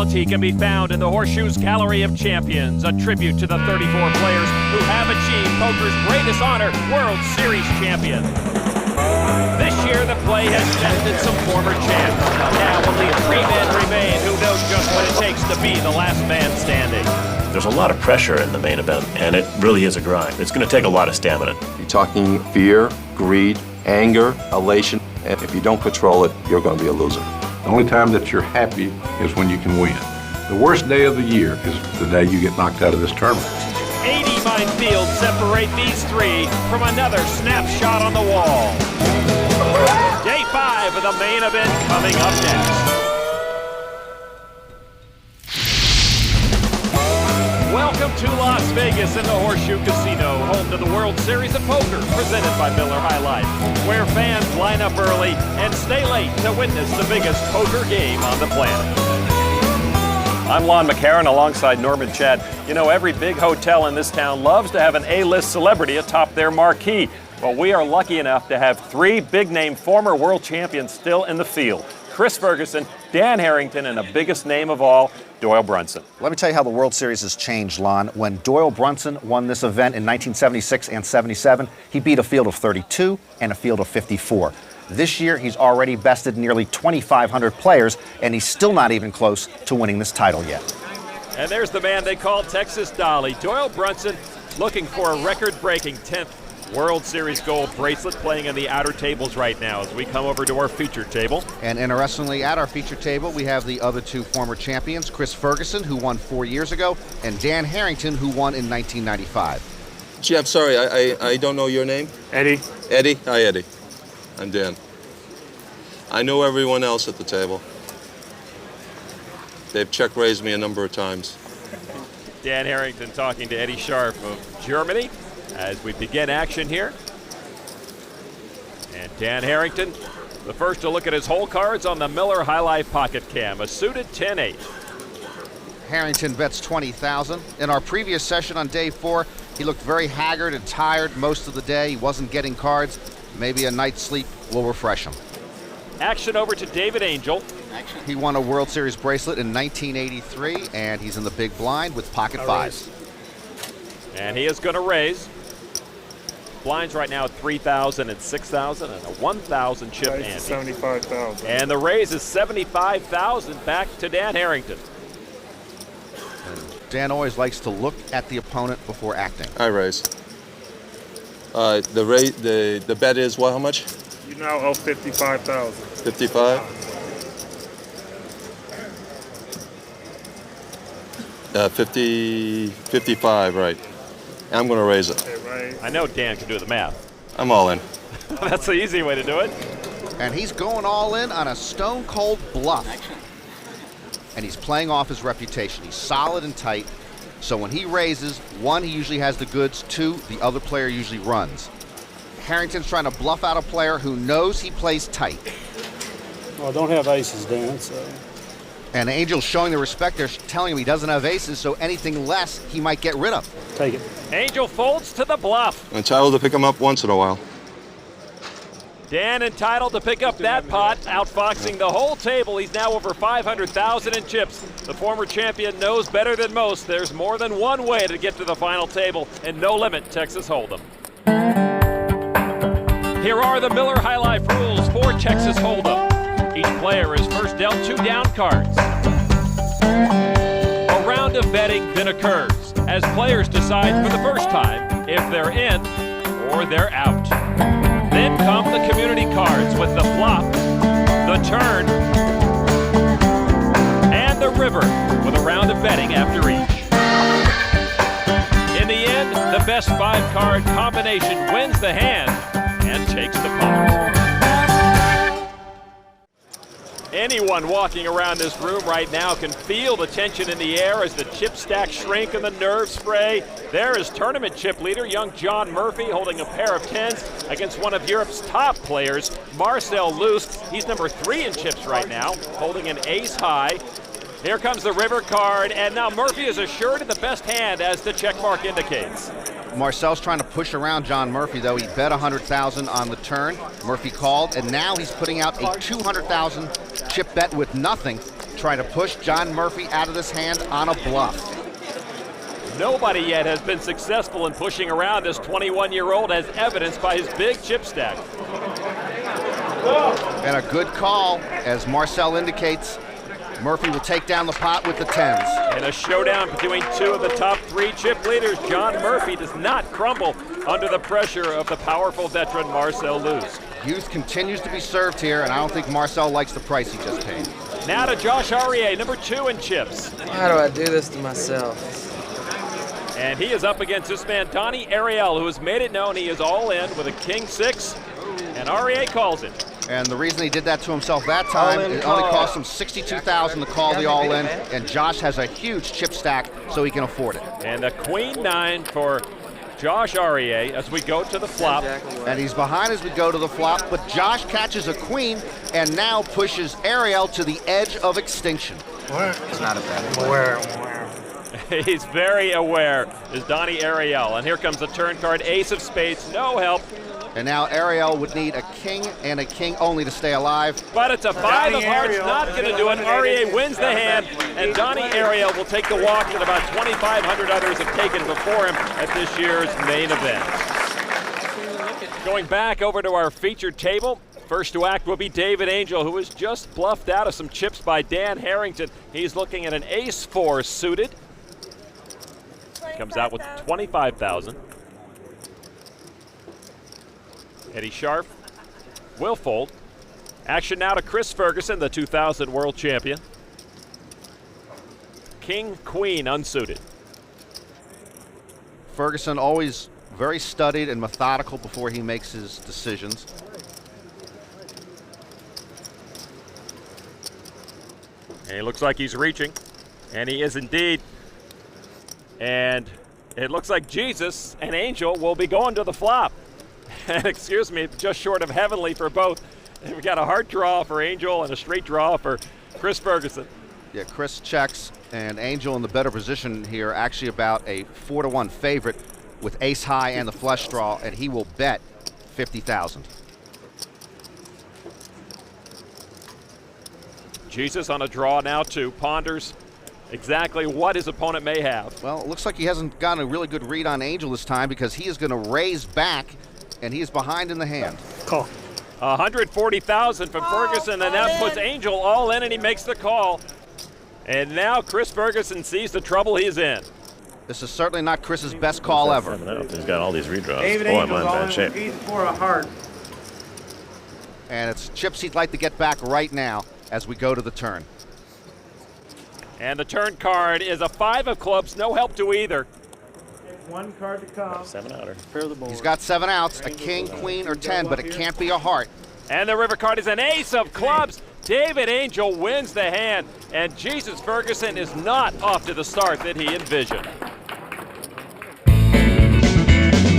royalty can be found in the Horseshoe's Gallery of Champions, a tribute to the 34 players who have achieved poker's greatest honor, World Series champion. This year, the play has tested some former champs. Now only 3 men remain who know just what it takes to be the last man standing. There's a lot of pressure in the main event, and it really is a grind. It's going to take a lot of stamina. You're talking fear, greed, anger, elation, and if you don't control it, you're going to be a loser. The only time that you're happy is when you can win. The worst day of the year is the day you get knocked out of this tournament. 80 minefields separate these 3 from another snapshot on the wall. Day 5 of the main event coming up next. Welcome to Las Vegas and the Horseshoe Casino, home to the World Series of Poker, presented by Miller High Life, where fans line up early and stay late to witness the biggest poker game on the planet. I'm Lon McCarron alongside Norman Chad. You know, every big hotel in this town loves to have an A-list celebrity atop their marquee. Well, we are lucky enough to have 3 big-name former world champions still in the field. Chris Ferguson, Dan Harrington, and the biggest name of all, Doyle Brunson. Let me tell you how the World Series has changed, Lon. When Doyle Brunson won this event in 1976 and 77, he beat a field of 32 and a field of 54. This year, he's already bested nearly 2,500 players, and he's still not even close to winning this title yet. And there's the man they call Texas Dolly, Doyle Brunson, looking for a record-breaking 10th World Series gold bracelet, playing in the outer tables right now as we come over to our feature table. And interestingly, at our feature table, we have the other 2 former champions, Chris Ferguson, who won 4 years ago, and Dan Harrington, who won in 1995. Gee, I'm sorry, I don't know your name. Eddie. Eddie? Hi, Eddie. I'm Dan. I know everyone else at the table. They've check-raised me a number of times. Dan Harrington talking to Eddie Sharp of Germany as we begin action here. And Dan Harrington, the first to look at his hole cards on the Miller High Life Pocket Cam, a suited 10-8. Harrington bets 20,000. In our previous session on day 4, he looked very haggard and tired most of the day. He wasn't getting cards. Maybe a night's sleep will refresh him. Action over to David Angel. He won a World Series bracelet in 1983, and he's in the big blind with pocket 5s. And he is going to raise. Blinds right now at 3,000 and 6,000 and a 1,000 chip ante. 75,000. And the raise is 75,000 back to Dan Harrington. Dan always likes to look at the opponent before acting. I raise. The bet is what? How much? You now owe 55,000. 55. 55, right. I'm going to raise it. Okay, right. I know Dan can do the math. I'm all in. That's the easy way to do it. And he's going all in on a stone-cold bluff. And he's playing off his reputation. He's solid and tight. So when he raises, 1, he usually has the goods. 2, the other player usually runs. Harrington's trying to bluff out a player who knows he plays tight. Well, I don't have aces, Dan, so. And Angel's showing the respect. They're telling him he doesn't have aces, so anything less he might get rid of. Take it. Angel folds to the bluff. I'm entitled to pick him up once in a while. Dan entitled to pick up that pot, outfoxing the whole table. He's now over 500,000 in chips. The former champion knows better than most there's more than one way to get to the final table, and no limit Texas Hold'em. Here are the Miller High Life rules for Texas Hold'em. Each player is first dealt 2 down cards. A round of betting then occurs as players decide for the first time if they're in or they're out. Then come the community cards with the flop, the turn, and the river with a round of betting after each. In the end, the best 5-card combination wins the hand and takes the pot. Anyone walking around this room right now can feel the tension in the air as the chip stacks shrink and the nerves spray. There is tournament chip leader, young John Murphy, holding a pair of 10s against one of Europe's top players, Marcel Lust. He's number 3 in chips right now, holding an ace high. Here comes the river card, and now Murphy is assured of the best hand, as the check mark indicates. Marcel's trying to push around John Murphy, though. He bet 100,000 on the turn. Murphy called, and now he's putting out a 200,000 chip bet with nothing, trying to push John Murphy out of this hand on a bluff. Nobody yet has been successful in pushing around this 21-year-old, as evidenced by his big chip stack. And a good call, as Marcel indicates. Murphy will take down the pot with the 10s. In a showdown between two of the top 3 chip leaders, John Murphy does not crumble under the pressure of the powerful veteran Marcel Luz. Youth continues to be served here, and I don't think Marcel likes the price he just paid. Now to Josh Aurier, number 2 in chips. Why do I do this to myself? And he is up against this man, Donnie Ariel, who has made it known he is all in with a king 6, and Aurier calls it. And the reason he did that to himself that time, it only cost him $62,000 to call the all-in, and Josh has a huge chip stack, so he can afford it. And a queen 9 for Josh Aurier as we go to the flop. And he's behind as we go to the flop, but Josh catches a queen and now pushes Ariel to the edge of extinction. It's not a bad He's very aware, is Donnie Ariel. And here comes the turn card, ace of spades, no help. And now Ariel would need a king and a king only to stay alive. But it's a 5 of hearts, not going to do it. Aurier wins the hand, and Donnie Ariel will take the walk that about 2,500 others have taken before him at this year's main event. Going back over to our featured table, first to act will be David Angel, who was just bluffed out of some chips by Dan Harrington. He's looking at an ace-4 suited. Comes out with 25,000. Eddie Sharp will fold. Action now to Chris Ferguson, the 2000 world champion. King, queen, unsuited. Ferguson always very studied and methodical before he makes his decisions. And he looks like he's reaching, and he is indeed. And it looks like Jesus and Angel will be going to the flop. Excuse me, just short of heavenly for both. And we've got a hard draw for Angel and a straight draw for Chris Ferguson. Yeah, Chris checks, and Angel in the better position here, actually about a 4-1 favorite with ace high and the flush draw, and he will bet 50,000. Jesus on a draw now too, ponders exactly what his opponent may have. Well, it looks like he hasn't gotten a really good read on Angel this time, because he is going to raise back, and he is behind in the hand. Call. 140,000 from Ferguson, and that puts Angel all in, and he makes the call. And now Chris Ferguson sees the trouble he's in. This is certainly not Chris's best call ever. He's got all these redraws. David Boy, am I in Angel's all bad in shape. with ace 4 of heart. And it's chips he'd like to get back right now as we go to the turn. And the turn card is a 5 of clubs, no help to either. One card to come. 7-outer. Pair the board. He's got 7 outs, a king, queen, or 10, but it can't be a heart. And the river card is an ace of clubs. David Angel wins the hand, and Jesus Ferguson is not off to the start that he envisioned.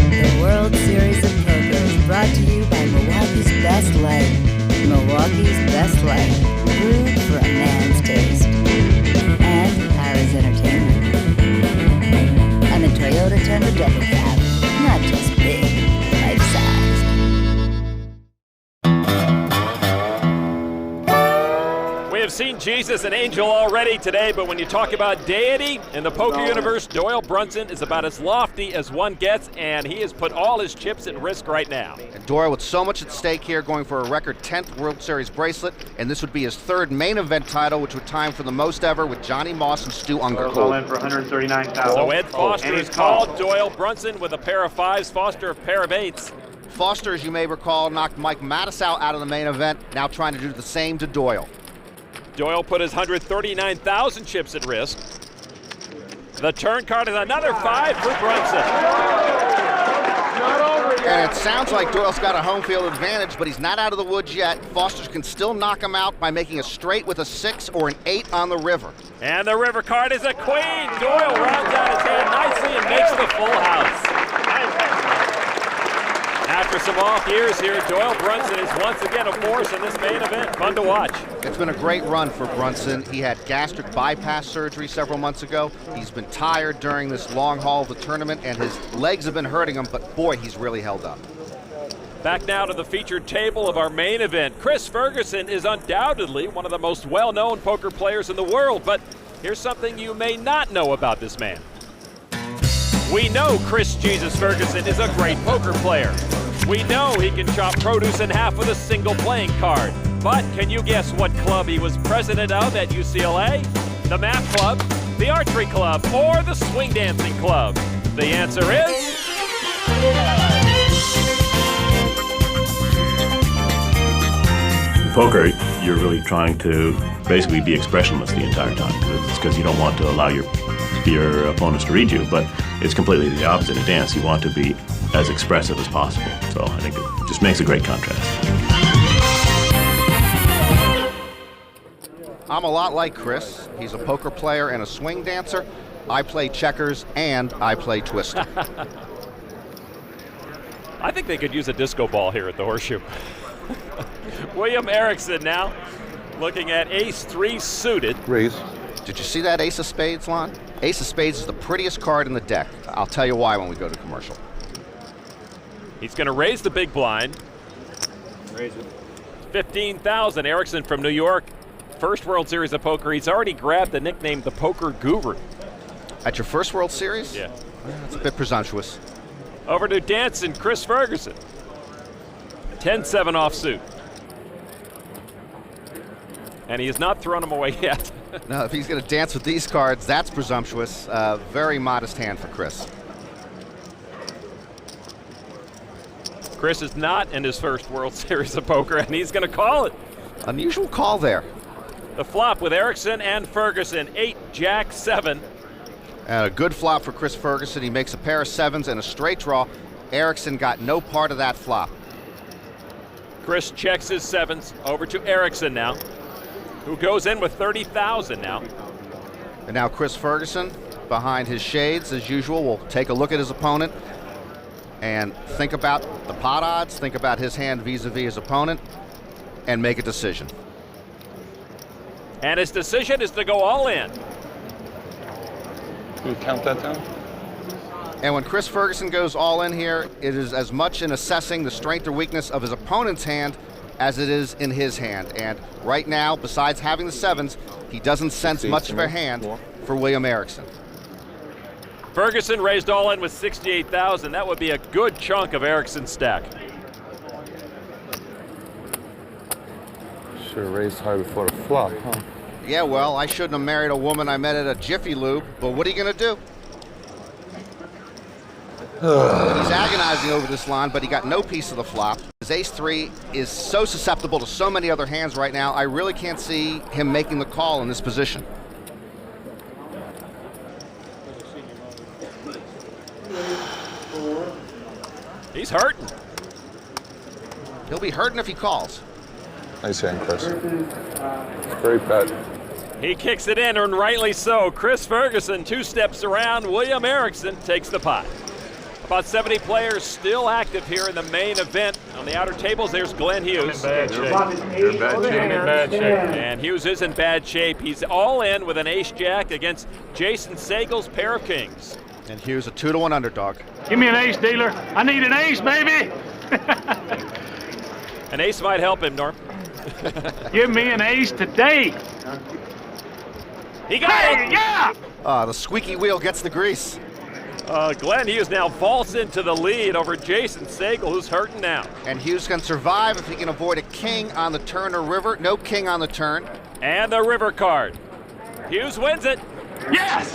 The World Series of Poker is brought to you by Milwaukee's Best Light. Milwaukee's Best Light, brewed for a man's taste. And Harris Entertainment. And the Toyota Tundra Double Cab, not just big, life-sized. We have seen Jesus and Angel already today, but when you talk about deity in the poker universe, Doyle Brunson is about as lofty as one gets, and he has put all his chips at risk right now. And Doyle with so much at stake here, going for a record 10th World Series bracelet, and this would be his 3rd main event title, which would tie him for the most ever with Johnny Moss and Stu All in Ungerkold. for 139,000. So Ed Foster and has he's called Doyle Brunson with a pair of 5s, Foster a pair of 8s. Foster, as you may recall, knocked Mike Matusow out of the main event, now trying to do the same to Doyle. Doyle put his 139,000 chips at risk. The turn card is another 5 for Brunson. And it sounds like Doyle's got a home field advantage, but he's not out of the woods yet. Foster can still knock him out by making a straight with a 6 or an 8 on the river. And the river card is a queen. Doyle rounds out his hand nicely and makes the full house. After some off years here, Doyle Brunson is once again a force in this main event. Fun to watch. It's been a great run for Brunson. He had gastric bypass surgery several months ago. He's been tired during this long haul of the tournament, and his legs have been hurting him, but boy, he's really held up. Back now to the featured table of our main event. Chris Ferguson is undoubtedly one of the most well-known poker players in the world, but here's something you may not know about this man. We know Chris Jesus Ferguson is a great poker player. We know he can chop produce in half with a single playing card. But can you guess what club he was president of at UCLA? The Map Club, the Archery Club, or the Swing Dancing Club? The answer is... In poker, you're really trying to basically be expressionless the entire time. It's because you don't want to allow your opponents to read you, but it's completely the opposite in dance. You want to be as expressive as possible. So I think it just makes a great contrast. I'm a lot like Chris. He's a poker player and a swing dancer. I play checkers and I play twister. I think they could use a disco ball here at the Horseshoe. William Erickson now looking at ace-3 suited. Raise. Did you see that ace of spades, Lon? Ace of spades is the prettiest card in the deck. I'll tell you why when we go to commercial. He's going to raise the big blind. Raise it. 15,000. Erickson from New York. First World Series of Poker. He's already grabbed the nickname the Poker Guru. At your first World Series? Yeah. That's a bit presumptuous. Over to dancing Chris Ferguson. 10-7 offsuit. And he has not thrown him away yet. No, if he's going to dance with these cards, that's presumptuous. Very modest hand for Chris. Chris is not in his first World Series of Poker, and he's going to call it. Unusual call there. The flop with Erickson and Ferguson, 8-Jack-7. And a good flop for Chris Ferguson. He makes a pair of sevens and a straight draw. Erickson got no part of that flop. Chris checks his sevens over to Erickson now, who goes in with 30,000 now. And now Chris Ferguson, behind his shades, as usual, will take a look at his opponent and think about the pot odds, think about his hand vis-a-vis his opponent, and make a decision. And his decision is to go all in. Can you count that down? And when Chris Ferguson goes all in here, it is as much in assessing the strength or weakness of his opponent's hand as it is in his hand. And right now, besides having the sevens, he doesn't sense much of a hand for William Erickson. Ferguson raised all in with 68,000. That would be a good chunk of Erickson's stack. Should have raised high before the flop, huh? Yeah, well, I shouldn't have married a woman I met at a Jiffy Lube, but what are you going to do? He's agonizing over this line, but he got no piece of the flop. His ace-3 is so susceptible to so many other hands right now, I really can't see him making the call in this position. He's hurting. He'll be hurting if he calls. Nice hand, Chris. Great bet. He kicks it in, and rightly so. Chris Ferguson 2 steps around. William Erickson takes the pot. About 70 players still active here in the main event. On the outer tables, there's Glenn Hughes. You're in bad shape. And Hughes is in bad shape. He's all in with an ace-jack against Jason Segel's pair of kings. And Hughes a 2-1 underdog. Give me an ace, dealer. I need an ace, baby. An ace might help him, Norm. Give me an ace today. He got it! Yeah! The squeaky wheel gets the grease. Glenn Hughes now vaults into the lead over Jason Segel, who's hurting now. And Hughes can survive if he can avoid a king on the turn or river. No king on the turn. And the river card. Hughes wins it. Yes!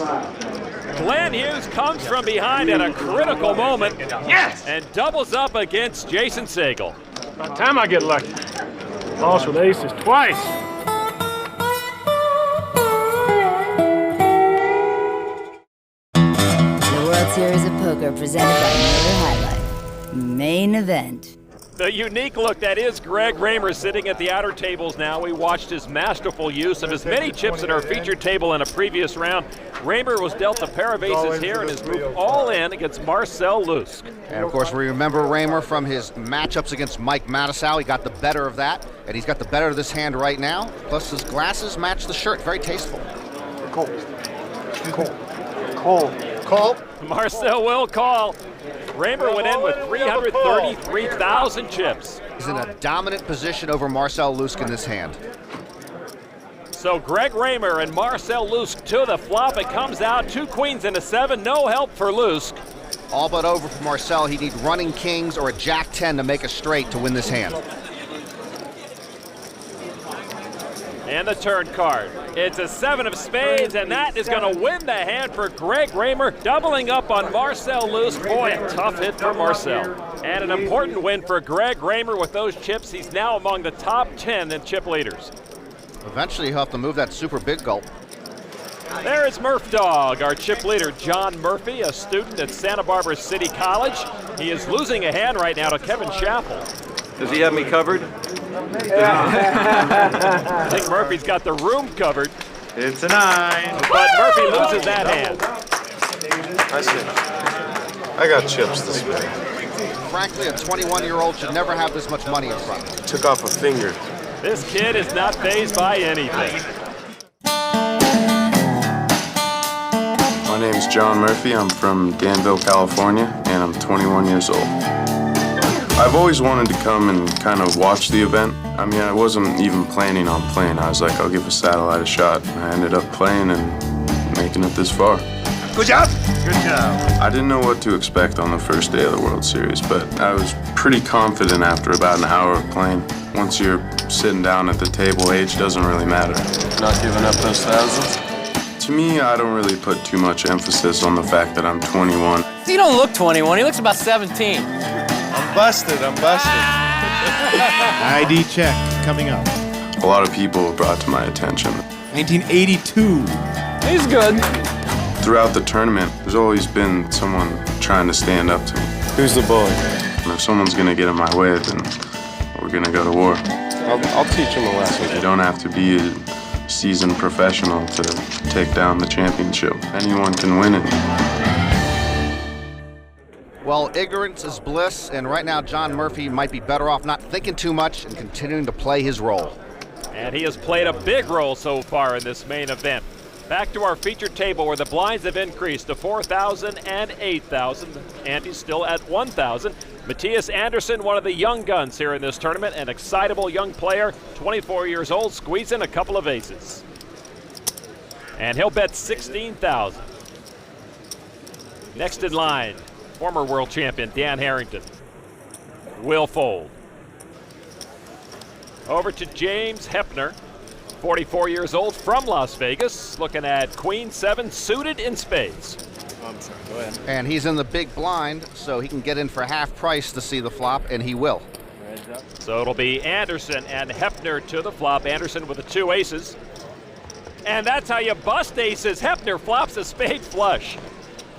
Glenn Hughes comes from behind at a critical moment. Yes! And doubles up against Jason Segel. By the time I get lucky. Lost with aces twice. The World Series of Poker presented by Miller High Life. Main event. The unique look that is Greg Raymer sitting at the outer tables now. We watched his masterful use of his many chips at our featured table in a previous round. Raymer was dealt a pair of aces here and has moved all in against Marcel Lusk. And of course, we remember Raymer from his matchups against Mike Mattisau. He got the better of that, and he's got the better of this hand right now. Plus, his glasses match the shirt. Very tasteful. Call. Call. Marcel will call. Raymer went in with 333,000 chips. He's in a dominant position over Marcel Lusk in this hand. So Greg Raymer and Marcel Lusk to the flop. It comes out 2 queens and a 7. No help for Lusk. All but over for Marcel. He'd need running kings or a jack 10 to make a straight to win this hand. And the turn card. It's a 7 of spades, and that is going to win the hand for Greg Raymer, doubling up on Marcel Lusk. Boy, a tough hit for Marcel. And an important win for Greg Raymer with those chips. He's now among the top 10 in chip leaders. Eventually, he'll have to move that super big gulp. There is Murph Dog, our chip leader, John Murphy, a student at Santa Barbara City College. He is losing a hand right now to Kevin Chappell. Does he have me covered? I think Murphy's got the room covered. It's a 9. But Murphy loses that hand. I see. I got chips this way. Frankly, a 21-year-old should never have this much money in front of him. Took off a finger. This kid is not fazed by anything. My name's John Murphy. I'm from Danville, California, and I'm 21 years old. I've always wanted to come and kind of watch the event. I mean, I wasn't even planning on playing. I was like, I'll give a satellite a shot. I ended up playing and making it this far. Good job. Good job. I didn't know what to expect on the first day of the World Series, but I was pretty confident after about an hour of playing. Once you're sitting down at the table, age doesn't really matter. Not giving up those thousands? To me, I don't really put too much emphasis on the fact that I'm 21. You don't look 21, he looks about 17. I'm busted. ID check coming up. A lot of people brought to my attention. 1982. He's good. Throughout the tournament, there's always been someone trying to stand up to me. Who's the boy? And if someone's gonna get in my way, then we're gonna go to war. I'll teach him a lesson. You don't have to be a seasoned professional to take down the championship. Anyone can win it. Well, ignorance is bliss, and right now John Murphy might be better off not thinking too much and continuing to play his role. And he has played a big role so far in this main event. Back to our featured table where the blinds have increased to 4,000 and 8,000. Andy's still at 1,000. Matthias Anderson, one of the young guns here in this tournament, an excitable young player, 24 years old, squeezing a couple of aces. And he'll bet 16,000. Next in line, former world champion Dan Harrington will fold. Over to James Hepner, 44 years old, from Las Vegas, looking at Queen 7 suited in spades. I'm sorry, go ahead. And he's in the big blind, so he can get in for half price to see the flop, and he will. So it'll be Anderson and Hepner to the flop. Anderson with the 2 aces. And that's how you bust aces. Hepner flops a spade flush.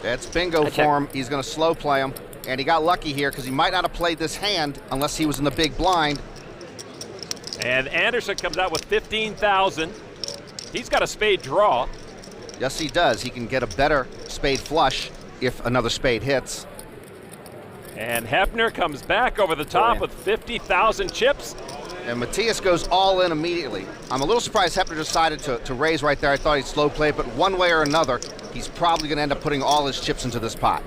That's bingo for him. He's going to slow play him, and he got lucky here because he might not have played this hand unless he was in the big blind. And Anderson comes out with 15,000. He's got a spade draw. Yes, he does. He can get a better spade flush if another spade hits. And Hepner comes back over the top with 50,000 chips. And Matthias goes all in immediately. I'm a little surprised Hepner decided to raise right there. I thought he'd slow play, but one way or another, he's probably going to end up putting all his chips into this pot.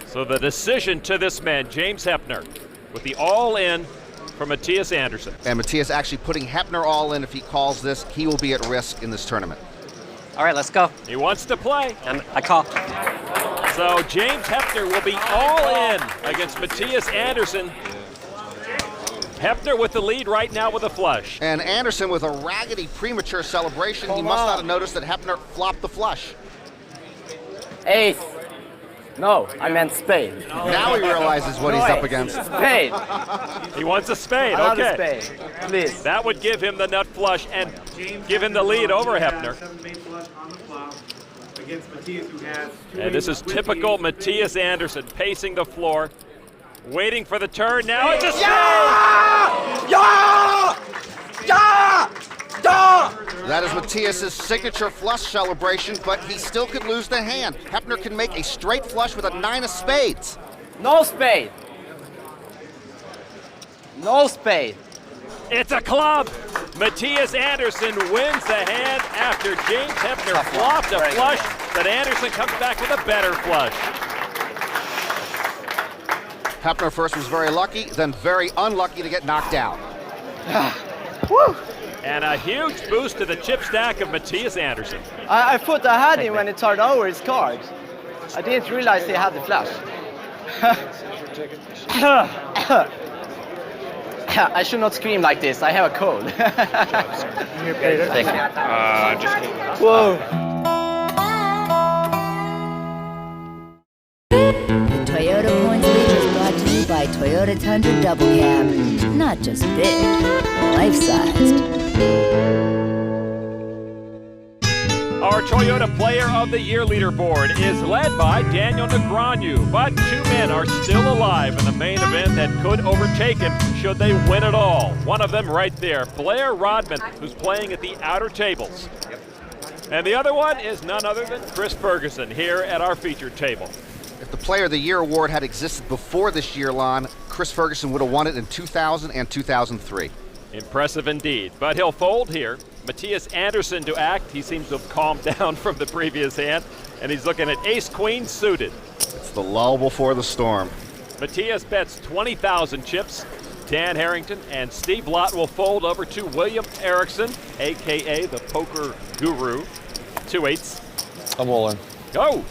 So the decision to this man, James Hepner, with the all-in for Matthias Anderson. And Matthias actually putting Hepner all in. If he calls this, he will be at risk in this tournament. All right, let's go. He wants to play. I call. So James Hepner will be all in against Matthias Anderson. Hepner with the lead right now with a flush. And Anderson with a raggedy premature celebration. He must not have noticed that Hepner flopped the flush. Ace. No, I meant spade. Now he realizes what he's up against. Spade. He wants a spade, I okay. want a spade, please. That would give him the nut flush and give him the lead over Hepner. And this is typical Matthias Anderson, pacing the floor, waiting for the turn. Now it's a spade! Yeah! Yeah! Yeah! That is Matthias' signature flush celebration, but he still could lose the hand. Hepner can make a straight flush with a 9 of spades. No spade. No spade. It's a club. Matthias Anderson wins the hand after James Hepner flopped a flush, but Anderson comes back with a better flush. Hepner first was very lucky, then very unlucky to get knocked out. Woo! And a huge boost to the chip stack of Matthias Andersson. I thought I had him when he turned over his cards. I didn't realize he had the flash. I should not scream like this. I have a cold. Thank you. Whoa. The Toyota Points Leader is brought to you by Toyota Tundra Double Cab. Not just big, life-sized. Our Toyota Player of the Year leaderboard is led by Daniel Negreanu, but two men are still alive in the main event that could overtake him should they win it all. One of them right there, Blair Rodman, who's playing at the outer tables. And the other one is none other than Chris Ferguson here at our featured table. If the Player of the Year award had existed before this year, Lon, Chris Ferguson would have won it in 2000 and 2003. Impressive indeed, but he'll fold here. Matthias Andersson to act. He seems to have calmed down from the previous hand, and he's looking at ace-queen suited. It's the lull before the storm. Matthias bets 20,000 chips. Dan Harrington and Steve Lott will fold over to William Erickson, a.k.a. the poker guru. 2-8s. I'm all in. Go!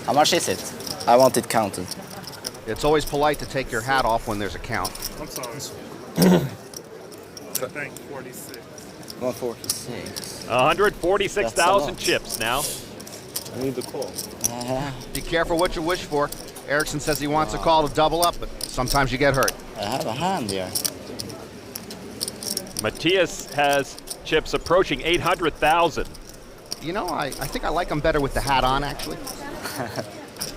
How much is it? I want it counted. It's always polite to take your hat off when there's a count. I'm sorry. I think 46. 146. 146,000 chips now. I need the call. Be careful what you wish for. Erickson says he wants a call to double up, but sometimes you get hurt. I have a hand here. Matthias has chips approaching 800,000. You know, I think I like him better with the hat on, actually.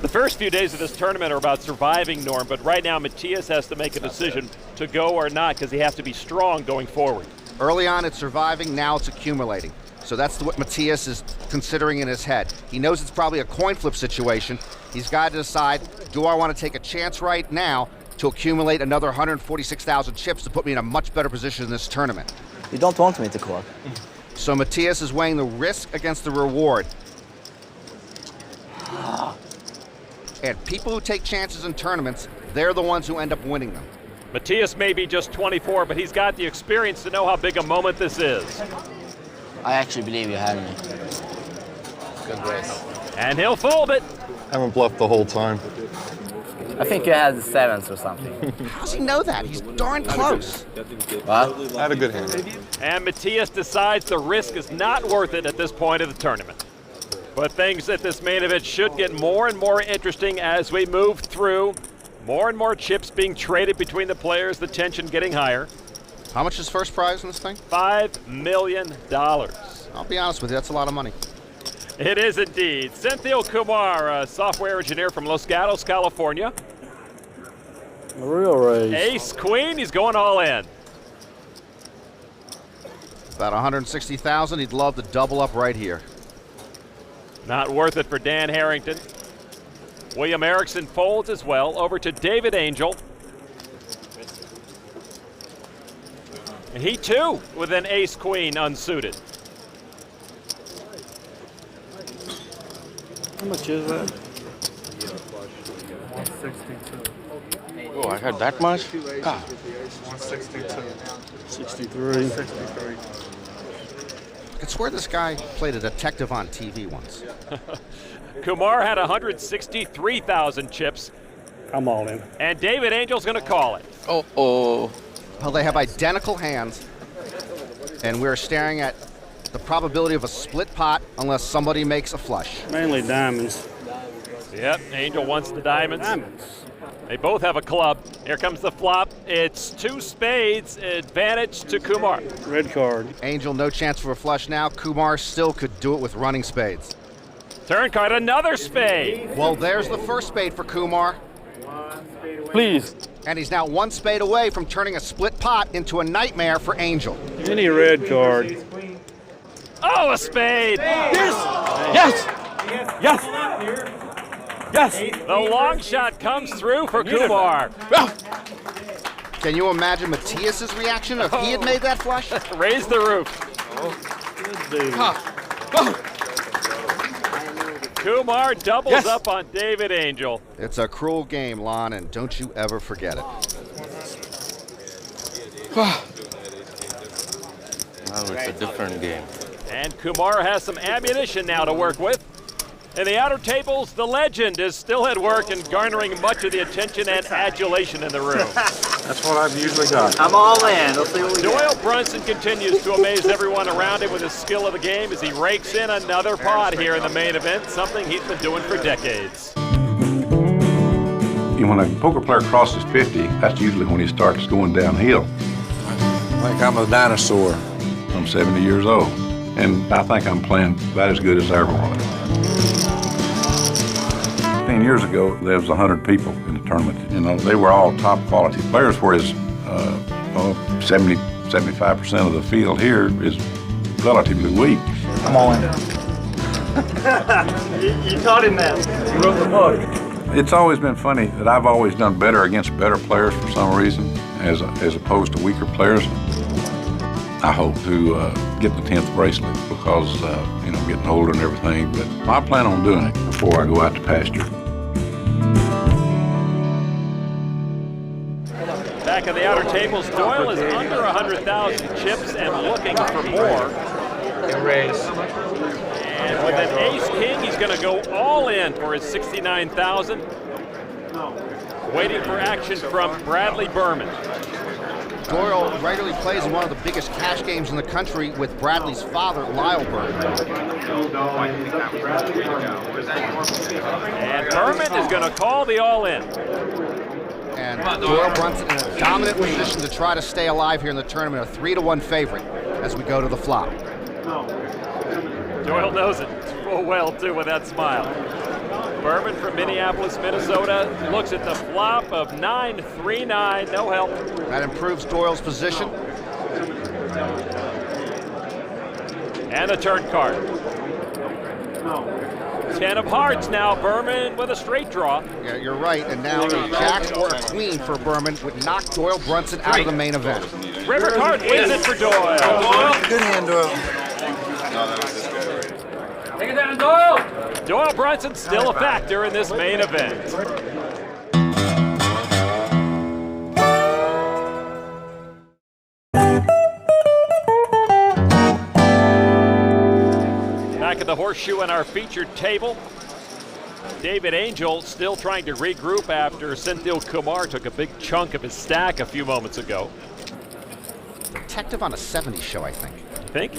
The first few days of this tournament are about surviving, Norm, but right now Matthias has to make a decision to go or not because he has to be strong going forward. Early on it's surviving, now it's accumulating. So that's what Matthias is considering in his head. He knows it's probably a coin flip situation. He's got to decide, do I want to take a chance right now to accumulate another 146,000 chips to put me in a much better position in this tournament? You don't want me to call. So Matthias is weighing the risk against the reward. And people who take chances in tournaments, they're the ones who end up winning them. Matthias may be just 24, but he's got the experience to know how big a moment this is. I actually believe you had me. Good race. And he'll fold it. I haven't bluffed the whole time. I think you had the sevens or something. How does he know that? He's darn close. What? I had a good hand. And Matthias decides the risk is not worth it at this point of the tournament. But things at this main event should get more and more interesting as we move through. More and more chips being traded between the players, the tension getting higher. How much is first prize in this thing? $5 million. I'll be honest with you, that's a lot of money. It is indeed. Senthil Kumar, a software engineer from Los Gatos, California. A real race. Ace queen, he's going all in. About 160,000, he'd love to double up right here. Not worth it for Dan Harrington. William Erickson folds as well. Over to David Angel. And he too with an ace queen unsuited. How much is that? 162. Oh, I had that much? God. 162. 63. 63. I could swear this guy played a detective on TV once. Kumar had 163,000 chips. I'm all in. And David Angel's going to call it. Oh. Well, they have identical hands, and we're staring at the probability of a split pot unless somebody makes a flush. Mainly diamonds. Yep, Angel wants the diamonds. Diamonds. They both have a club. Here comes the flop. It's two spades, advantage to Kumar. Red card. Angel, no chance for a flush now. Kumar still could do it with running spades. Turn card, another spade. Well, there's the first spade for Kumar. Please. And he's now one spade away from turning a split pot into a nightmare for Angel. Any red card. Oh, a spade. Yes! Yes! Yes! Yes! The long shot comes through for Kumar. Can you imagine Matthias's reaction if he had made that flush? Raise the roof. Kumar doubles up on David Angel. It's a cruel game, Lon, and don't you ever forget it. Now it's a different game. And Kumar has some ammunition now to work with. In the outer tables, the legend is still at work and garnering much of the attention and adulation in the room. That's what I've usually got. I'm all in. Let's see what we Doyle Brunson continues to amaze everyone around him with his skill of the game as he rakes in another pot here in the main event, something he's been doing for decades. When a poker player crosses 50, that's usually when he starts going downhill. Like I'm a dinosaur. I'm 70 years old, and I think I'm playing about as good as I ever was. 15 years ago, there was 100 people in the tournament. You know, they were all top quality players, whereas 75% of the field here is relatively weak. I'm all in. you taught him that. You wrote the book. It's always been funny that I've always done better against better players for some reason, as opposed to weaker players. I hope to get the 10th bracelet because, you know, getting older and everything, but I plan on doing it before I go out to pasture. Back in the outer tables, Doyle is under 100,000 chips and looking for more. And with an ace-king, he's going to go all in for his 69,000. Waiting for action from Bradley Berman. Doyle regularly plays in one of the biggest cash games in the country with Bradley's father, Lyle Berman. And Berman is going to call the all-in. And Doyle Brunson in a dominant position to try to stay alive here in the tournament, a 3-1 favorite as we go to the flop. Doyle knows it full well, too, with that smile. Berman from Minneapolis, Minnesota, looks at the flop of 9-3-9, no help. That improves Doyle's position. And a turn card. 10 of hearts now, Berman with a straight draw. Yeah, you're right, and now a jack or a queen for Berman would knock Doyle Brunson out of the main event. River card wins it for Doyle. Good hand, Doyle. Take it down, Doyle! Doyle Brunson still a factor in this main event. Back at the horseshoe on our featured table, David Angel still trying to regroup after Senthil Kumar took a big chunk of his stack a few moments ago. Detective on a 70s show, I think. Think?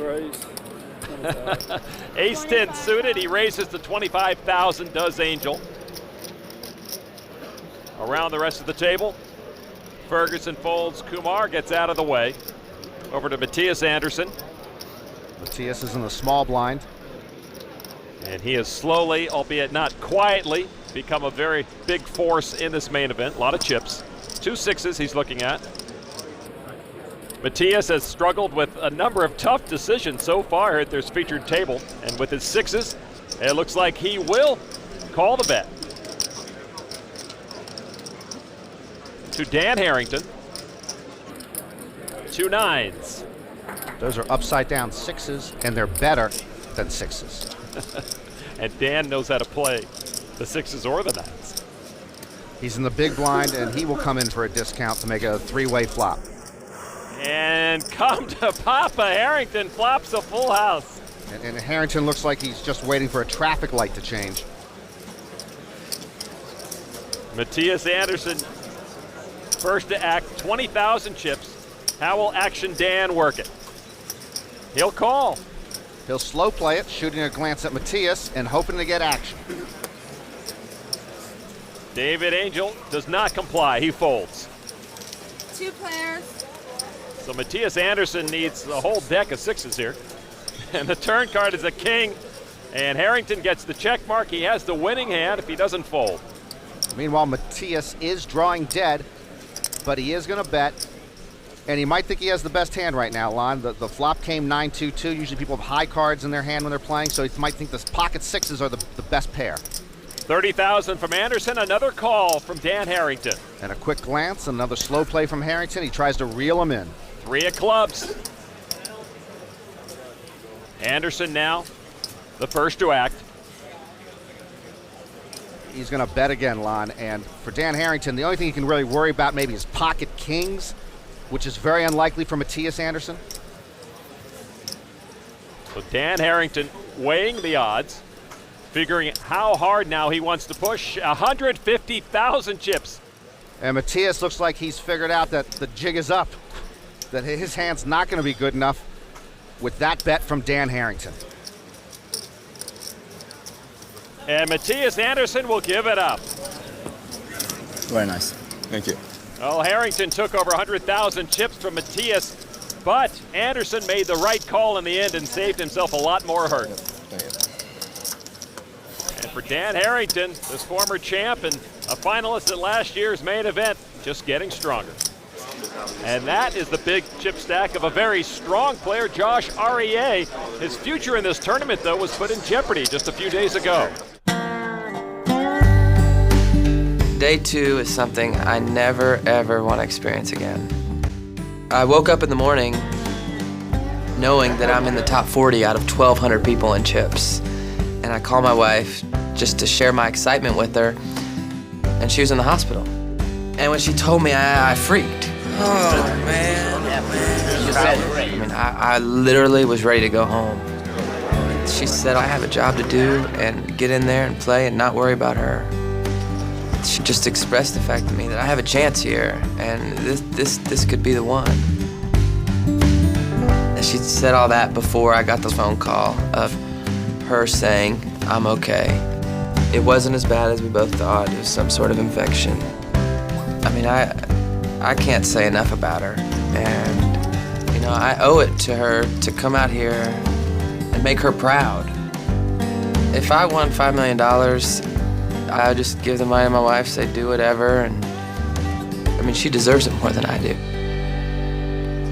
Ace-10 suited, he raises to 25,000, does Angel. Around the rest of the table, Ferguson folds, Kumar gets out of the way. Over to Matthias Anderson. Matthias is in the small blind. And he has slowly, albeit not quietly, become a very big force in this main event. A lot of chips. 2 sixes he's looking at. Matthias has struggled with a number of tough decisions so far at this featured table. And with his sixes, it looks like he will call the bet. To Dan Harrington. 2 nines. Those are upside down sixes, and they're better than sixes. And Dan knows how to play the sixes or the nines. He's in the big blind, and he will come in for a discount to make a 3-way flop. And come to Papa, Harrington flops a full house. And Harrington looks like he's just waiting for a traffic light to change. Matthias Anderson, first to act, 20,000 chips. How will Action Dan work it? He'll call. He'll slow play it, shooting a glance at Matthias and hoping to get action. David Angel does not comply. He folds. 2 players. So Matthias Anderson needs a whole deck of sixes here. And the turn card is a king. And Harrington gets the check mark. He has the winning hand if he doesn't fold. Meanwhile, Matthias is drawing dead, but he is going to bet. And he might think he has the best hand right now, Lon. The flop came 9-2-2. Usually people have high cards in their hand when they're playing, so he might think the pocket sixes are the best pair. 30,000 from Anderson, another call from Dan Harrington. And a quick glance, another slow play from Harrington. He tries to reel him in. 3 of clubs. Anderson now The first to act. He's going to bet again, Lon. And for Dan Harrington, the only thing he can really worry about maybe is pocket kings, which is very unlikely for Matthias Andersson. So Dan Harrington weighing the odds, figuring how hard now he wants to push. 150,000 chips. And Matthias looks like he's figured out that the jig is up, that his hand's not going to be good enough with that bet from Dan Harrington. And Matthias Andersson will give it up. Very nice. Thank you. Well, Harrington took over 100,000 chips from Matthias, but Andersson made the right call in the end and saved himself a lot more hurt. And for Dan Harrington, this former champ and a finalist at last year's main event, just getting stronger. And that is the big chip stack of a very strong player, Josh Arieh. His future in this tournament, though, was put in jeopardy just a few days ago. Day 2 is something I never, ever want to experience again. I woke up in the morning knowing that I'm in the top 40 out of 1,200 people in chips. And I called my wife just to share my excitement with her, and she was in the hospital. And when she told me, I freaked. Oh, man. I mean, I literally was ready to go home. She said, I have a job to do and get in there and play and not worry about her. She just expressed the fact to me that I have a chance here, and this could be the one. And she said all that before I got the phone call of her saying, I'm okay. It wasn't as bad as we both thought. It was some sort of infection. I mean, I can't say enough about her. And, you know, I owe it to her to come out here and make her proud. If I won $5 million, I would just give the money to my wife, say do whatever, and I mean, she deserves it more than I do.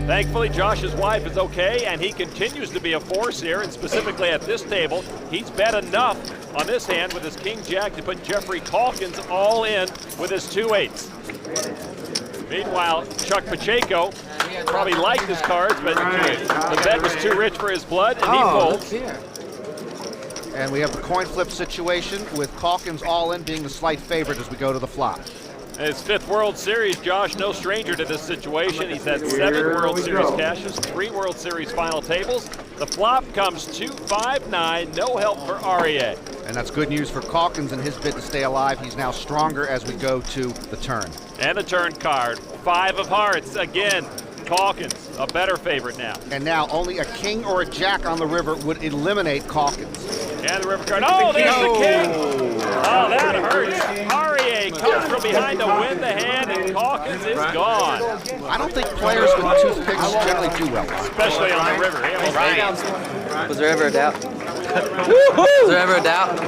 Thankfully, Josh's wife is okay, and he continues to be a force here, and specifically at this table, he's bet enough on this hand with his king-jack to put Jeffrey Calkins all in with his 2-8s. Meanwhile, Chuck Pacheco probably liked his cards, but the bet was too rich for his blood, and he folds. And we have the coin flip situation with Calkins all in being the slight favorite as we go to the flop. His 5th World Series, Josh, no stranger to this situation. He's had 7 World Series cashes, 3 World Series final tables. The flop comes 2-5-9, no help for Arieh. And that's good news for Calkins in his bid to stay alive. He's now stronger as we go to the turn. And the turn card, 5 of hearts. Again, Calkins, a better favorite now. And now only a king or a jack on the river would eliminate Calkins. And the river card. Oh, there's the king. Oh, that hurts. Arieh comes from behind to win the hand, and Calkins is gone. I don't think players with toothpicks generally do well. Especially on the river. He almost Right. Was there ever a doubt? Was there ever a doubt?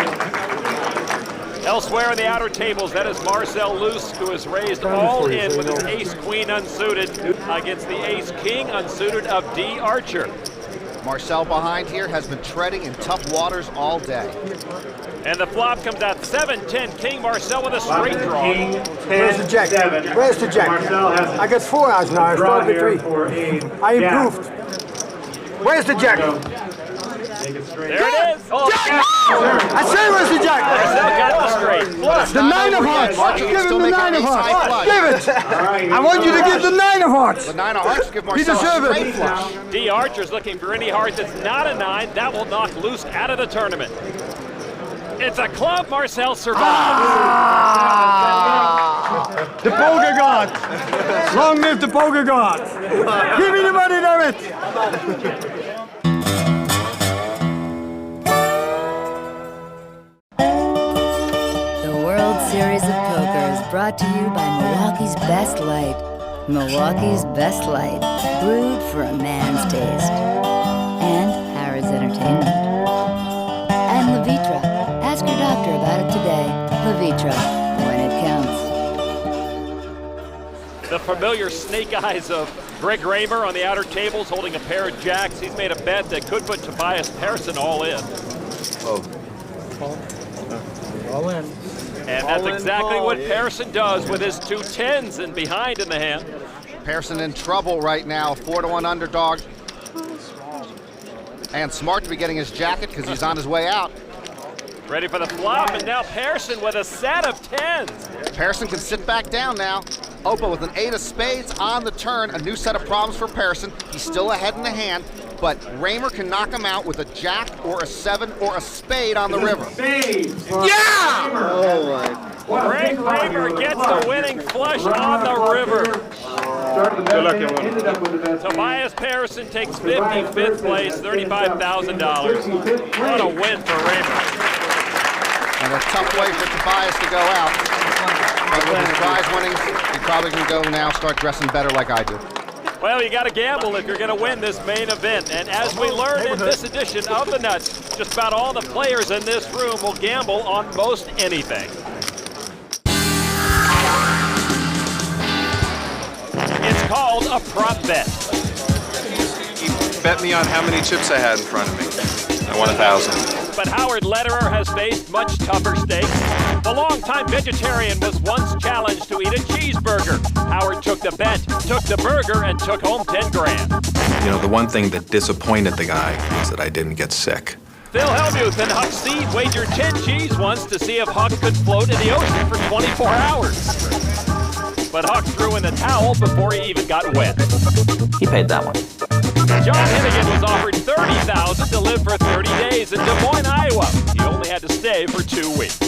Elsewhere in the outer tables, that is Marcel Loos, who has raised all in with his ace-queen unsuited against the ace-king unsuited of D. Archer. Marcel behind here has been treading in tough waters all day. And the flop comes out 7-10 king. Marcel with a straight draw. Where's the jack? Where's the jack? I got 4 outs now. I started with 3. I improved. Where's the jack? There it is. Oh, jack! I say where's the jack? Marcel got the straight. Plus, the 9 of hearts. Give him the 9 of hearts. Give it. I want you to give the 9 of hearts. The 9 of hearts give Marcel a straight flush. D. Archer's looking for any heart that's not a 9. That will knock Loos out of the tournament. It's a club. Marcel survives. The poker god. Long live the poker god. Give me the money, damn it. Series of Poker is brought to you by Milwaukee's Best Light. Milwaukee's Best Light, brewed for a man's taste. And Harris Entertainment. And Levitra. Ask your doctor about it today. Levitra, when it counts. The familiar snake eyes of Greg Raymer on the outer tables holding a pair of jacks. He's made a bet that could put Tobias Persson all in. All in. And that's exactly what Persson does with his 2 10s and behind in the hand. Persson in trouble right now, 4-1 underdog. And smart to be getting his jacket because he's on his way out. Ready for the flop, and now Pearson with a set of 10s. Pearson can sit back down now. Opa with an 8 of spades on the turn. A new set of problems for Pearson. He's still ahead in the hand, but Raymer can knock him out with a jack or a 7 or a spade on the river. Yeah! Oh my. Greg Raymer gets the winning flush on the river. Good luck, everyone. Tobias Pearson takes 55th place, $35,000. What a win for Raymer. And a tough way for Tobias to go out. But with his prize winnings, he probably can go now, start dressing better like I do. Well, you got to gamble if you're going to win this main event. And as we learned in this edition of The Nuts, just about all the players in this room will gamble on most anything. It's called a prop bet. He bet me on how many chips I had in front of me. I won 1,000. But Howard Lederer has faced much tougher stakes. The longtime vegetarian was once challenged to eat a cheeseburger. Howard took the bet, took the burger, and took home 10 grand. You know, the one thing that disappointed the guy was that I didn't get sick. Phil Hellmuth and Huck Seed wagered 10 G's once to see if Huck could float in the ocean for 24 hours. But Huck threw in the towel before he even got wet. He paid that one. John Hennigan was offered $30,000 to live for 30 days in Des Moines, Iowa. He only had to stay for 2 weeks.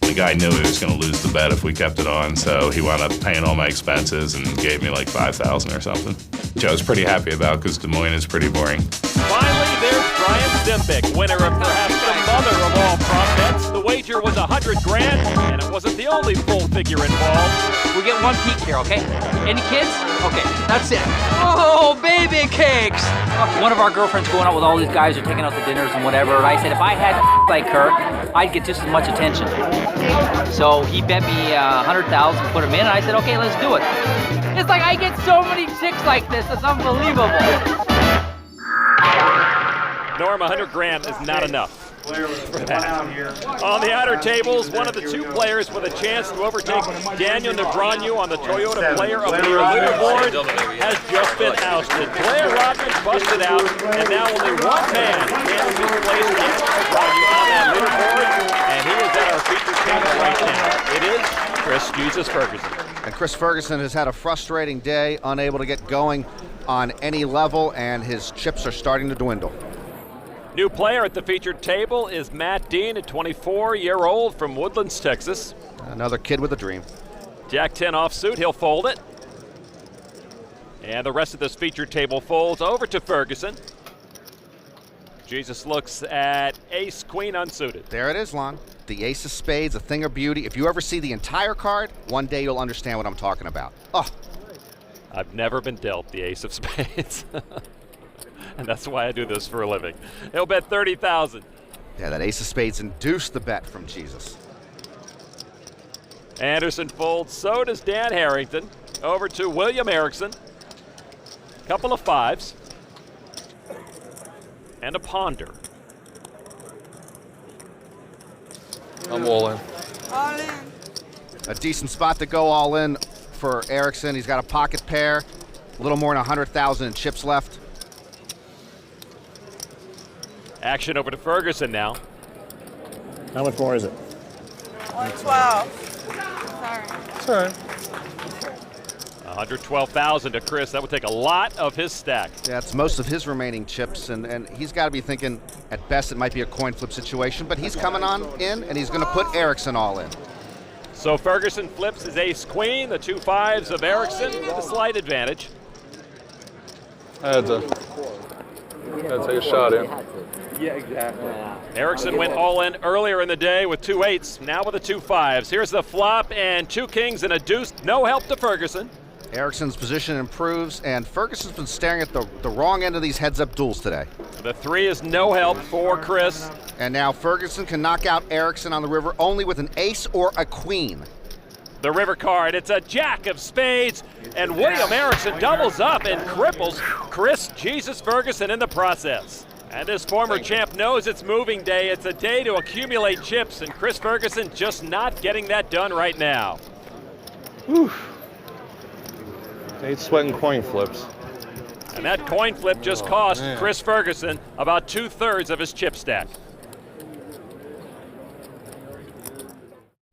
The guy knew he was going to lose the bet if we kept it on, so he wound up paying all my expenses and gave me like $5,000 or something, which I was pretty happy about because Des Moines is pretty boring. Finally, there's Brian Zimbick, winner of perhaps the mother of all prop bets. The wager was 100 grand, and it wasn't the only full figure involved. We get one peek here, okay? Any kids? Okay, that's it. Oh, baby cakes! One of our girlfriends going out with all these guys are taking out the dinners and whatever. And I said, if I had like her, I'd get just as much attention. So he bet me 100,000, put him in, and I said, okay, let's do it. It's like I get so many chicks like this. It's unbelievable. Norm, 100 grand is not enough. For that. On the outer tables, one of the 2 players with a chance to overtake Daniel Negreanu on the Toyota Player of the Year leaderboard has just been ousted. Blair Rodman busted out, and now only one man can replace Daniel Negreanu on that leaderboard, and he is at our feature table right now. It is Chris Jesus Ferguson. And Chris Ferguson has had a frustrating day, unable to get going on any level, and his chips are starting to dwindle. New player at the featured table is Matt Dean, a 24-year-old from Woodlands, Texas. Another kid with a dream. Jack 10 offsuit, he'll fold it. And the rest of this featured table folds over to Ferguson. Jesus looks at ace queen unsuited. There it is, Lon. The ace of spades, a thing of beauty. If you ever see the entire card, one day you'll understand what I'm talking about. Oh. I've never been dealt the ace of spades. And that's why I do this for a living. He'll bet 30,000. Yeah, that ace of spades induced the bet from Jesus. Anderson folds, so does Dan Harrington. Over to William Erickson. Couple of 5s. And a ponder. I'm all in. All in. A decent spot to go all in for Erickson. He's got a pocket pair, a little more than 100,000 in chips left. Action over to Ferguson now. How much more is it? 112. Sorry. It's all right. 112,000 to Chris. That would take a lot of his stack. That's most of his remaining chips, and he's got to be thinking, at best, it might be a coin flip situation, but he's coming on in, and he's going to put Erickson all in. So Ferguson flips his ace-queen, the 2 5s of Erickson with a slight advantage. I had to take a shot in. Yeah, exactly. Erickson went all in earlier in the day with 2 8s, now with the 2 5s. Here's the flop and 2 kings and a deuce. No help to Ferguson. Erickson's position improves, and Ferguson's been staring at the wrong end of these heads-up duels today. The 3 is no help for Chris. And now Ferguson can knock out Erickson on the river only with an ace or a queen. The river card, it's a jack of spades, and William Erickson doubles up and cripples Chris Jesus Ferguson in the process. And this former champ knows it's moving day. It's a day to accumulate chips, and Chris Ferguson just not getting that done right now. Whew. 8 sweating coin flips. And that coin flip just cost Chris Ferguson about 2/3 of his chip stack.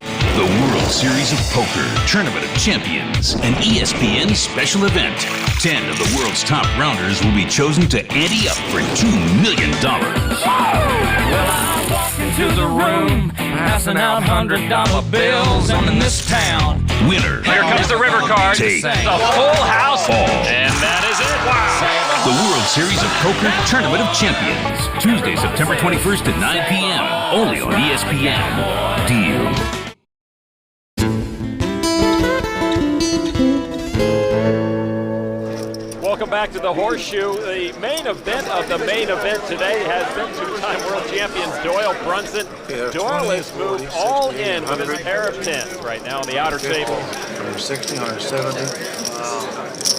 The World Series of Poker Tournament of Champions, an ESPN special event. 10 of the world's top rounders will be chosen to ante up for $2 million. Well, I walk into the room, passing out $100 bills. I'm in this town. Winner. Here comes the river card. Take the full house. all. And that is it. Wow. The World Series of Poker Tournament of Champions. Tuesday, September 21st at 9 p.m. Only on ESPN. Deal. Welcome back to the Horseshoe. The main event of the main event today has been two-time world champions Doyle Brunson. Doyle has moved all in with his pair of 10s right now on the outer table. 160, 170,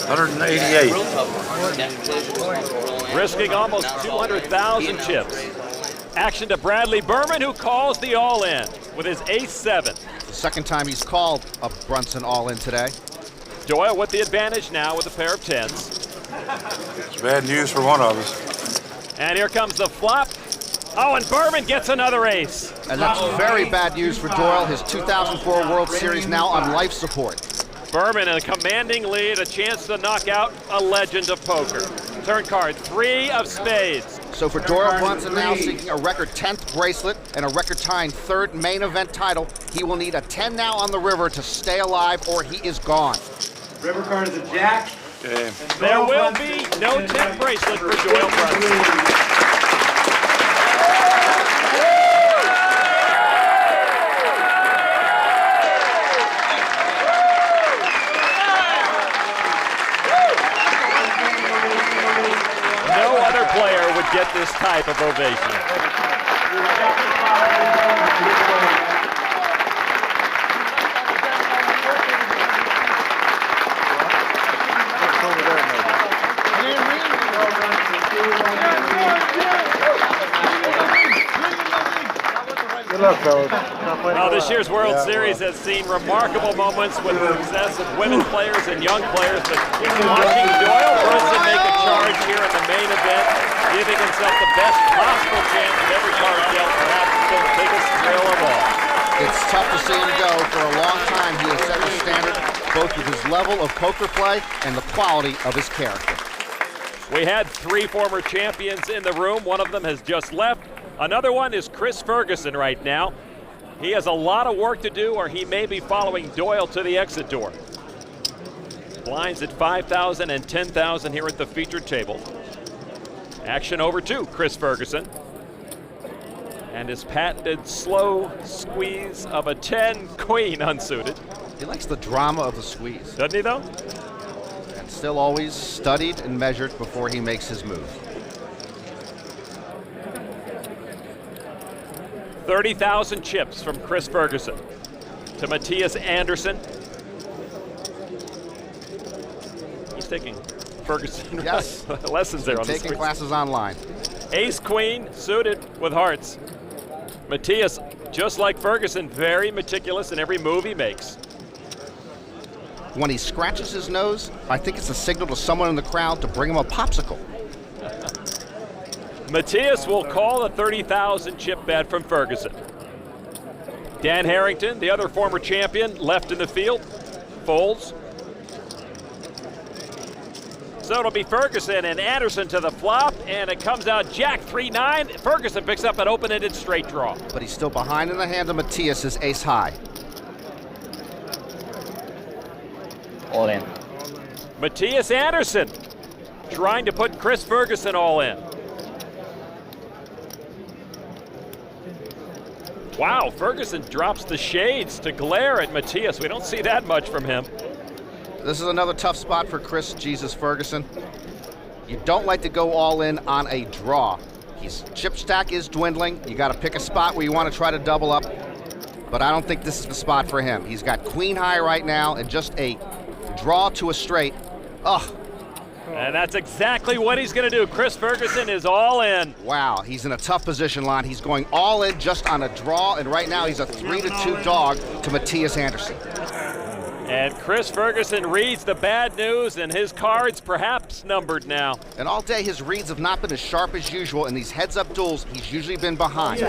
188. Risking almost 200,000 chips. Action to Bradley Berman, who calls the all-in with his ace-7. The second time he's called a Brunson all-in today. Doyle with the advantage now with a pair of 10s. It's bad news for one of us. And here comes the flop. Oh, and Berman gets another ace. And that's very bad news for Doyle. His 2004 World Series now on life support. Berman in a commanding lead, a chance to knock out a legend of poker. Turn card 3 of spades. So for Doyle Brunson now seeking a record 10th bracelet and a record-tying 3rd main event title, he will need a 10 now on the river to stay alive or he is gone. River card is a jack. Okay. There will be no 10th bracelet for Doyle Brunson. No other player would get this type of ovation. Good luck, fellas. Well, this year's World Series has seen remarkable moments with the success of women players and young players, but watching Doyle Brunson make a charge here in the main event, giving himself the best possible chance of every card dealt, perhaps it's been the biggest thrill of all. It's tough to see him go. For a long time, he has set the standard both with his level of poker play and the quality of his character. We had 3 former champions in the room. One of them has just left. Another one is Chris Ferguson right now. He has a lot of work to do, or he may be following Doyle to the exit door. Blinds at 5,000 and 10,000 here at the featured table. Action over to Chris Ferguson. And his patented slow squeeze of a 10 queen unsuited. He likes the drama of the squeeze. Doesn't he though? And still always studied and measured before he makes his move. 30,000 chips from Chris Ferguson to Matthias Anderson. He's taking Ferguson yes. lessons there on the taking classes online. Ace Queen suited with hearts. Matthias, just like Ferguson, very meticulous in every move he makes. When he scratches his nose, I think it's a signal to someone in the crowd to bring him a popsicle. Matthias will call the 30,000 chip bet from Ferguson. Dan Harrington, the other former champion, left in the field, folds. So it'll be Ferguson and Anderson to the flop, and it comes out Jack 3-9. Ferguson picks up an open-ended straight draw. But he's still behind in the hand of Matthias, is ace high. All in. Matthias Anderson trying to put Chris Ferguson all in. Wow, Ferguson drops the shades to glare at Matthias. We don't see that much from him. This is another tough spot for Chris Jesus Ferguson. You don't like to go all in on a draw. His chip stack is dwindling. You got to pick a spot where you want to try to double up. But I don't think this is the spot for him. He's got queen high right now and just a draw to a straight. Ugh. And that's exactly what he's going to do. Chris Ferguson is all in. Wow, he's in a tough position, Lon. He's going all in just on a draw, and right now he's a 3-2 dog to Matthias Anderson. And Chris Ferguson reads the bad news, and his card's perhaps numbered now. And all day, his reads have not been as sharp as usual. In these heads-up duels, he's usually been behind.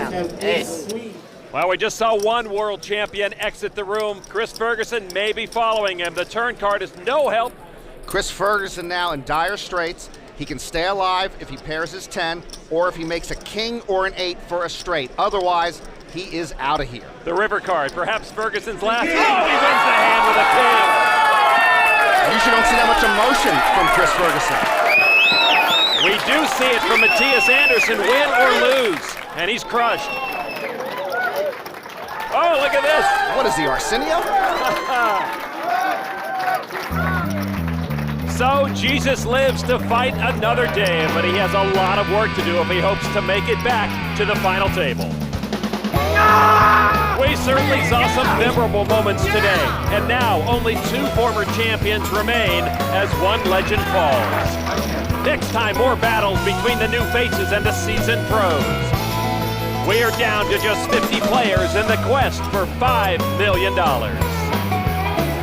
Well, we just saw one world champion exit the room. Chris Ferguson may be following him. The turn card is no help. Chris Ferguson now in dire straits. He can stay alive if he pairs his 10, or if he makes a king or an 8 for a straight. Otherwise, he is out of here. The river card, perhaps Ferguson's last. Oh, he wins the hand with a king. Usually don't see that much emotion from Chris Ferguson. We do see it from Matthias Anderson, win or lose, and he's crushed. Oh, look at this. What is he, Arsenio? So Jesus lives to fight another day, but he has a lot of work to do if he hopes to make it back to the final table. We certainly saw some memorable moments today, and now only 2 former champions remain as one legend falls. Next time, more battles between the new faces and the seasoned pros. We are down to just 50 players in the quest for $5 million.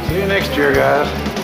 See you next year, guys.